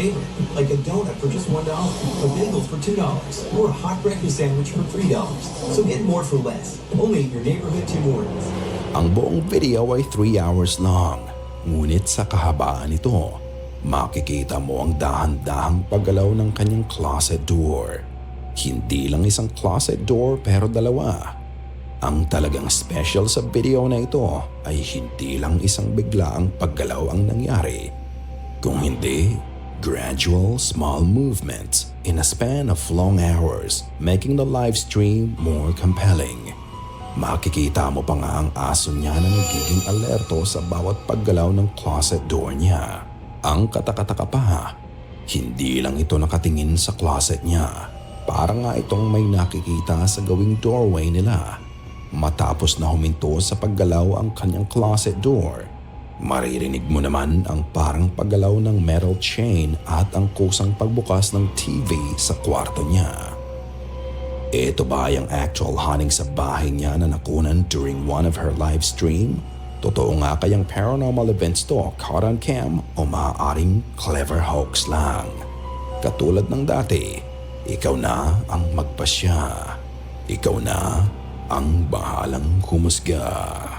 favorite, like a donut for just $1, a bagel for $2, or a hot breakfast sandwich for $3. So get more for less, only at your neighborhood Tim Hortons. Ang buong video ay 3 hours long, ngunit sa kahabaan nito, makikita mo ang dahan-dahang paggalaw ng kanyang closet door. Hindi lang isang closet door pero dalawa. Ang talagang special sa video na ito ay hindi lang isang biglaang paggalaw ang nangyari, kung hindi gradual small movements in a span of long hours, making the live stream more compelling. Makikita mo pa nga ang aso niya na nagiging alerto sa bawat paggalaw ng closet door niya. Ang katakataka pa, hindi lang ito nakatingin sa closet niya. Para nga itong may nakikita sa gawing doorway nila. Matapos na huminto sa paggalaw ang kanyang closet door, maririnig mo naman ang parang paggalaw ng metal chain at ang kusang pagbukas ng TV sa kwarto niya. Ito ba yung actual haning sa bahay niya na nakunan during one of her live stream? Totoo nga kayang paranormal events to caught on cam o maaaring clever hoax lang? Katulad ng dati, ikaw na ang magpasya. Ikaw na ang bahalang humusga.